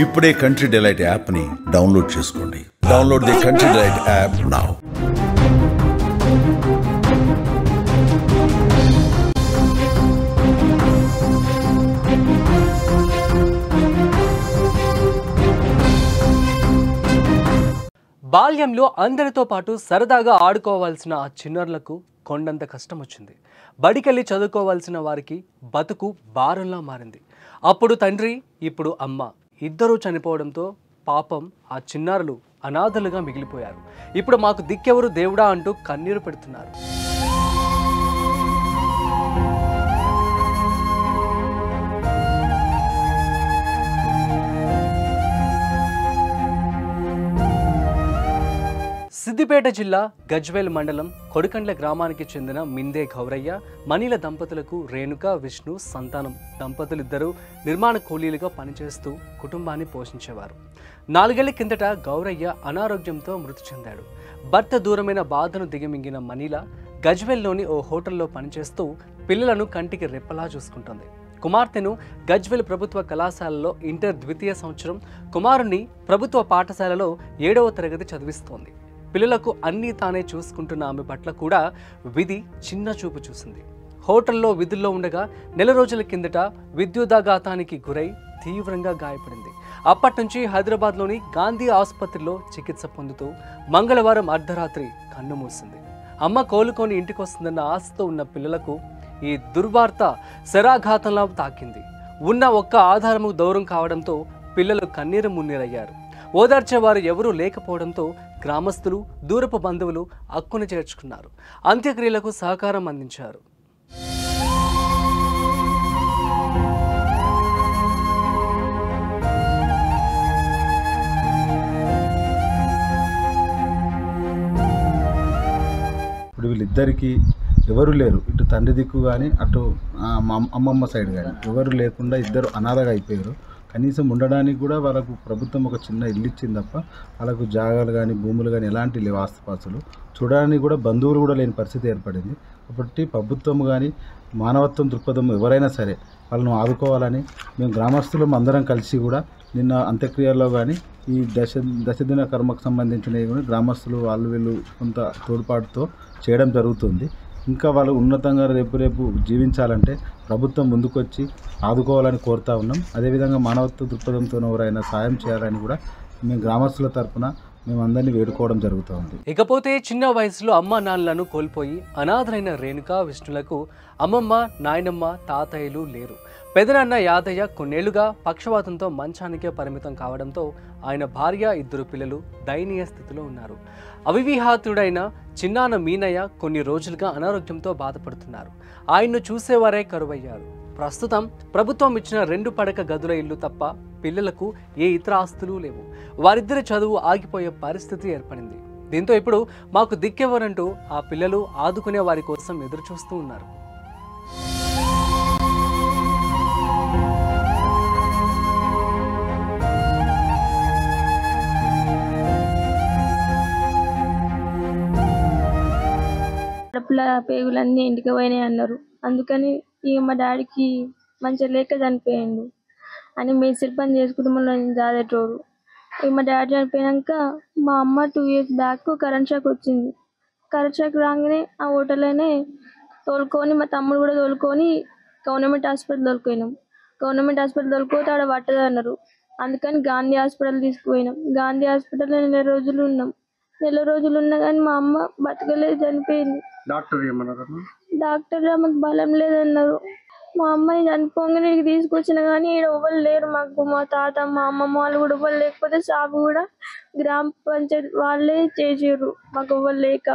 ఇప్పుడే country delight యాప్ని download చేసుకోండి. Download the country delight app now. బాల్యంలో అందరితో పాటు సరదాగా ఆడుకోవాల్సిన ఆ చిన్నారులకు కొండంత కష్టం వచ్చింది. బడికెళ్ళి చదువుకోవాల్సిన వారికి బతుకు భారంలా మారింది. అప్పుడు తండ్రి, ఇప్పుడు అమ్మ ఇద్దరూ చనిపోవడంతో పాపం ఆ చిన్నారులు అనాథలుగా మిగిలిపోయారు. ఇప్పుడు మాకు దిక్కెవరు దేవుడా అంటూ కన్నీరు పెడుతున్నారు. సిద్దిపేట జిల్లా గజ్వేల్ మండలం కొడికండ్ల గ్రామానికి చెందిన మిందే గౌరయ్య, మణిల దంపతులకు రేణుక, విష్ణు సంతానం. దంపతులిద్దరూ నిర్మాణ కూలీలుగా పనిచేస్తూ కుటుంబాన్ని పోషించేవారు. 4 ఏళ్ల కిందట గౌరయ్య అనారోగ్యంతో మృతి చెందాడు. భర్త దూరమైన బాధను దిగమింగిన మణిల గజ్వేల్లోని ఓ హోటల్లో పనిచేస్తూ పిల్లలను కంటికి రెప్పలా చూసుకుంటుంది. కుమార్తెను గజ్వేల్ ప్రభుత్వ కళాశాలలో ఇంటర్ ద్వితీయ సంవత్సరం, కుమారుణ్ణి ప్రభుత్వ పాఠశాలలో 7వ తరగతి చదివిస్తోంది. పిల్లలకు అన్నీ తానే చూసుకుంటున్న ఆమె పట్ల కూడా విధి చిన్న చూపు చూసింది. హోటల్లో విధుల్లో ఉండగా నెల రోజుల కిందట విద్యుదాఘాతానికి గురై తీవ్రంగా గాయపడింది. అప్పటి నుంచి హైదరాబాద్లోని గాంధీ ఆసుపత్రిలో చికిత్స పొందుతూ మంగళవారం అర్ధరాత్రి కన్ను మూసింది. అమ్మ కోలుకొని ఇంటికొస్తుందన్న ఆశతో ఉన్న పిల్లలకు ఈ దుర్వార్త శరాఘాతంలా తాకింది. ఉన్న ఒక్క ఆధారము దూరం కావడంతో పిల్లలు కన్నీరు మున్నీరయ్యారు. ఓదార్చేవారు ఎవరూ లేకపోవడంతో గ్రామస్తులు, దూరపు బంధువులు అక్కున చేర్చుకున్నారు. అంత్యక్రియలకు సహకారం అందించారు. ఇప్పుడు వీళ్ళిద్దరికీ ఎవరు లేరు. ఇటు తండ్రి దిక్కు కానీ అటు అమ్మమ్మ సైడ్ కానీ ఎవరు లేకుండా ఇద్దరు అనాథగా అయిపోయారు. కనీసం ఉండడానికి కూడా వాళ్ళకు ప్రభుత్వం ఒక చిన్న ఇల్లు ఇచ్చింది తప్ప వాళ్ళకు జాగాలు కానీ భూములు కానీ ఎలాంటి లేవు, ఆస్తిపాస్తులు చూడడానికి కూడా బంధువులు కూడా లేని పరిస్థితి ఏర్పడింది. కాబట్టి ప్రభుత్వం కానీ మానవత్వం దృక్పథం ఎవరైనా సరే వాళ్ళను ఆదుకోవాలని మేము గ్రామస్తులం అందరం కలిసి కూడా నిన్న అంత్యక్రియల్లో కానీ ఈ దశదిన కర్మకు సంబంధించినవి కూడా గ్రామస్తులు వాళ్ళు వీళ్ళు కొంత తోడ్పాటుతో చేయడం జరుగుతుంది. ఇంకా వాళ్ళు ఉన్నతంగా రేపు జీవించాలంటే ప్రభుత్వం ముందుకొచ్చి ఆదుకోవాలని కోరుతా ఉన్నాం. అదేవిధంగా మానవత్వ దృక్పథంతో ఎవరైనా సాయం చేయాలని కూడా మేము గ్రామస్తుల తరఫున మేము అందరినీ వేడుకోవడం జరుగుతుంది. ఇకపోతే చిన్న వయసులో అమ్మ నాన్నలను కోల్పోయి అనాథరైన రేణుక, విష్ణులకు అమ్మమ్మ, నాయనమ్మ, తాతయ్యలు లేరు. పెదనాన్న యాదయ్య కొన్నేళ్లుగా పక్షవాతంతో మంచానికే పరిమితం కావడంతో ఆయన భార్య, 2 పిల్లలు దయనీయ స్థితిలో ఉన్నారు. అవివాహితుడైన చిన్నాన్న మీనయ్య కొన్ని రోజులుగా అనారోగ్యంతో బాధపడుతున్నారు. ఆయన్ను చూసేవారే కరువయ్యారు. ప్రస్తుతం ప్రభుత్వం ఇచ్చిన 2 పడక గదుల ఇల్లు తప్ప పిల్లలకు ఏ ఇతర ఆస్తులు లేవు. వారిద్దరి చదువు ఆగిపోయే పరిస్థితి ఏర్పడింది. దీంతో ఇప్పుడు మాకు దిక్కెవరంటూ ఆ పిల్లలు ఆదుకునే వారి కోసం ఎదురు చూస్తూ ఉన్నారు. ఆడపిల్ల పేగులన్నీ ఇంటికి పోయినాయి అన్నారు. అందుకని ఇక మా డాడీకి మంచిగా లేక చనిపోయిండు అని మేస్త్రి పని చేసుకుంటూ మళ్ళీ జాదేటోడు. ఇక మా డాడీ చనిపోయాక మా అమ్మ 2 ఇయర్స్ బ్యాక్ కరెంట్ షాక్ వచ్చింది. కరెంట్ షాక్ రాగానే ఆ హోటల్లోనే తోలుకొని మా తమ్ముడు కూడా తోలుకొని గవర్నమెంట్ హాస్పిటల్ తోలుకుపోయినాం. గవర్నమెంట్ హాస్పిటల్ తోలుకోతే ఆడ పట్టదు అన్నారు. అందుకని గాంధీ హాస్పిటల్ తీసుకుపోయినాం. గాంధీ హాస్పిటల్లో నెల రోజులు ఉన్నాం. నెల రోజులు ఉన్నా కానీ మా అమ్మ బతకలేదు, చనిపోయింది. డాక్టర్ ఆమెకు బలం లేదన్నారు. మా అమ్మని చనిపోగానే తీసుకొచ్చిన కానీ ఈడ ఎవ్వరు లేరు మాకు. మా తాత, మా అమ్మమ్మ వాళ్ళు కూడా ఎవ్వరు లేకపోతే సాగు కూడా గ్రామ పంచాయతీ వాళ్ళే చేసిర్రు. మాకు ఎవ్వరు లేక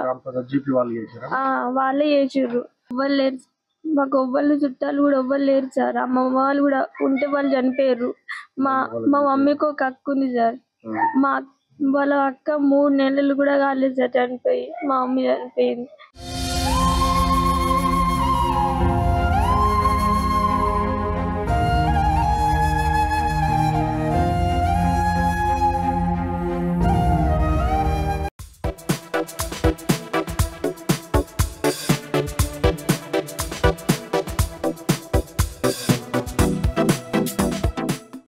వాళ్ళే చేసిర్రు. ఎవ్వరు లేరు మాకు, ఎవ్వరు చుట్టాలు కూడా ఎవ్వరు లేరు సార్. అమ్మమ్మ వాళ్ళు కూడా ఉంటే వాళ్ళు చనిపోయారు. మా మమ్మీకి ఒక అక్క ఉంది సార్. వాళ్ళ అక్క 3 నెలలు కూడా కాలేదు సార్ చనిపోయి. మా మమ్మీ చనిపోయింది.